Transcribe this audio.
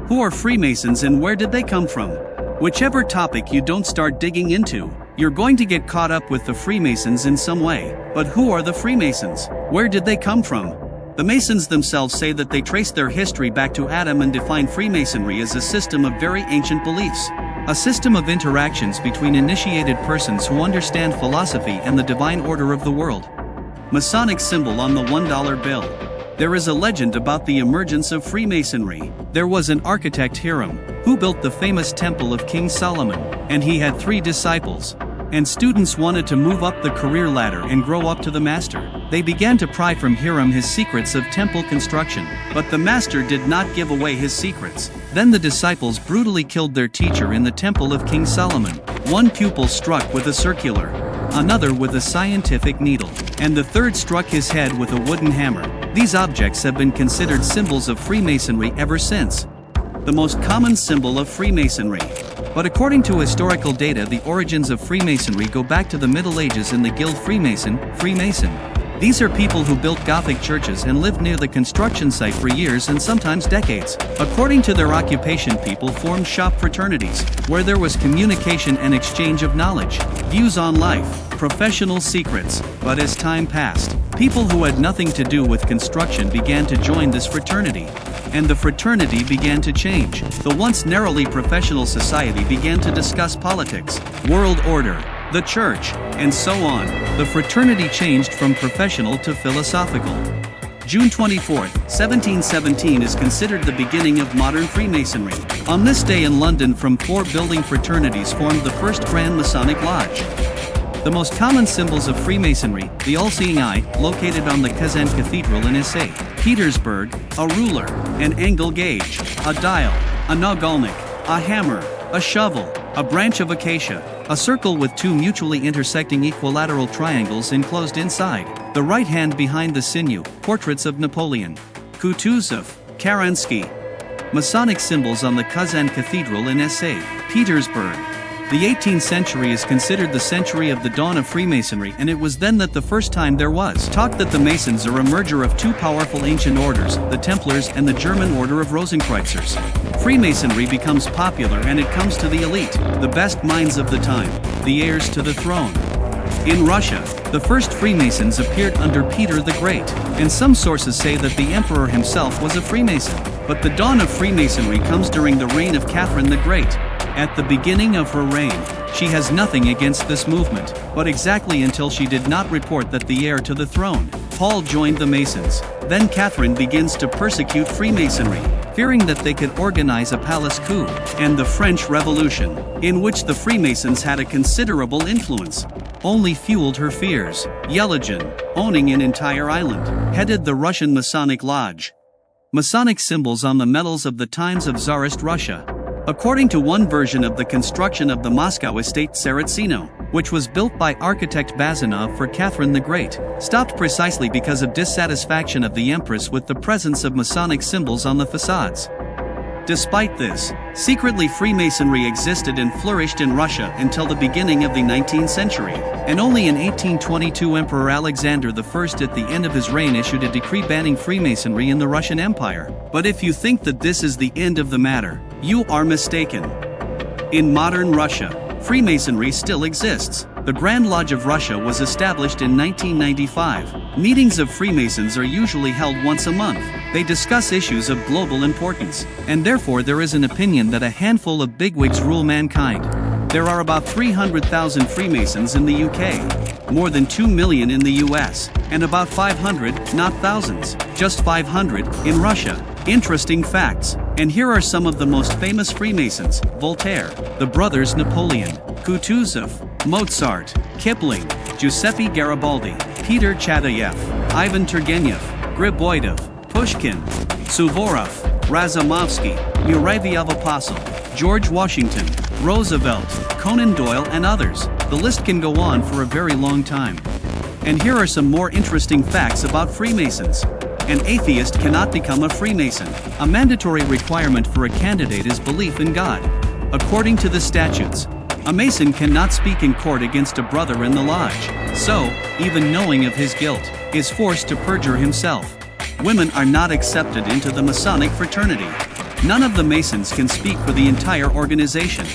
Who are Freemasons and where did they come from? Whichever topic you don't start digging into, you're going to get caught up with the Freemasons in some way. But who are the Freemasons? Where did they come from? The Masons themselves say that they trace their history back to Adam and define Freemasonry as a system of very ancient beliefs. A system of interactions between initiated persons who understand philosophy and the divine order of the world. Masonic symbol on the $1 bill. There is a legend about the emergence of Freemasonry. There was an architect Hiram, who built the famous temple of King Solomon, and he had 3 disciples. And students wanted to move up the career ladder and grow up to the master. They began to pry from Hiram his secrets of temple construction, but the master did not give away his secrets. Then the disciples brutally killed their teacher in the temple of King Solomon. One pupil struck with a circular, another with a scientific needle, and the third struck his head with a wooden hammer. These objects have been considered symbols of Freemasonry ever since. The most common symbol of Freemasonry. But according to historical data, the origins of Freemasonry go back to the Middle Ages in the Guild Freemason. These are people who built Gothic churches and lived near the construction site for years and sometimes decades. According to their occupation, people formed shop fraternities, where there was communication and exchange of knowledge, views on life, professional secrets. But as time passed, people who had nothing to do with construction began to join this fraternity. And the fraternity began to change. The once narrowly professional society began to discuss politics, world order, the church, and so on. The fraternity changed from professional to philosophical. June 24, 1717 is considered the beginning of modern Freemasonry. On this day in London, from 4 building fraternities formed the first Grand Masonic Lodge. The most common symbols of Freemasonry: the all-seeing eye, located on the Kazan Cathedral in St. Petersburg, a ruler, an angle gauge, a dial, a nagalnik, a hammer, a shovel, a branch of acacia, a circle with 2 mutually intersecting equilateral triangles enclosed inside, the right hand behind the sinew, portraits of Napoleon, Kutuzov, Kerensky. Masonic symbols on the Kazan Cathedral in St. Petersburg. The 18th century is considered the century of the dawn of Freemasonry, and it was then that the first time there was talk that the Masons are a merger of 2 powerful ancient orders, the Templars and the German Order of Rosenkreuzers. Freemasonry becomes popular and it comes to the elite, the best minds of the time, the heirs to the throne. In Russia, the first Freemasons appeared under Peter the Great, and some sources say that the emperor himself was a Freemason. But the dawn of Freemasonry comes during the reign of Catherine the Great. At the beginning of her reign, she has nothing against this movement, but exactly until she did not report that the heir to the throne, Paul, joined the Masons. Then Catherine begins to persecute Freemasonry, fearing that they could organize a palace coup, and the French Revolution, in which the Freemasons had a considerable influence, only fueled her fears. Yelagin, owning an entire island, headed the Russian Masonic Lodge. Masonic symbols on the medals of the times of Tsarist Russia. According to one version of the construction of the Moscow estate Tsaritsino, which was built by architect Bazanov for Catherine the Great, stopped precisely because of dissatisfaction of the Empress with the presence of Masonic symbols on the facades. Despite this, secretly Freemasonry existed and flourished in Russia until the beginning of the 19th century, and only in 1822 Emperor Alexander I at the end of his reign issued a decree banning Freemasonry in the Russian Empire. But if you think that this is the end of the matter, you are mistaken. In modern Russia, Freemasonry still exists. The Grand Lodge of Russia was established in 1995. Meetings of Freemasons are usually held once a month. They discuss issues of global importance, and therefore there is an opinion that a handful of bigwigs rule mankind. There are about 300,000 Freemasons in the UK, more than 2 million in the US, and about 500, not thousands, just 500, in Russia. Interesting facts. And here are some of the most famous Freemasons: Voltaire, the brothers Napoleon, Kutuzov, Mozart, Kipling, Giuseppe Garibaldi, Peter Chadayev, Ivan Turgenev, Griboidov, Pushkin, Suvorov, Razumovsky, Muravyov Apostle, George Washington, Roosevelt, Conan Doyle, and others. The list can go on for a very long time. And here are some more interesting facts about Freemasons. An atheist cannot become a Freemason. A mandatory requirement for a candidate is belief in God. According to the statutes, a Mason cannot speak in court against a brother in the lodge, so, even knowing of his guilt, is forced to perjure himself. Women are not accepted into the Masonic fraternity. None of the Masons can speak for the entire organization.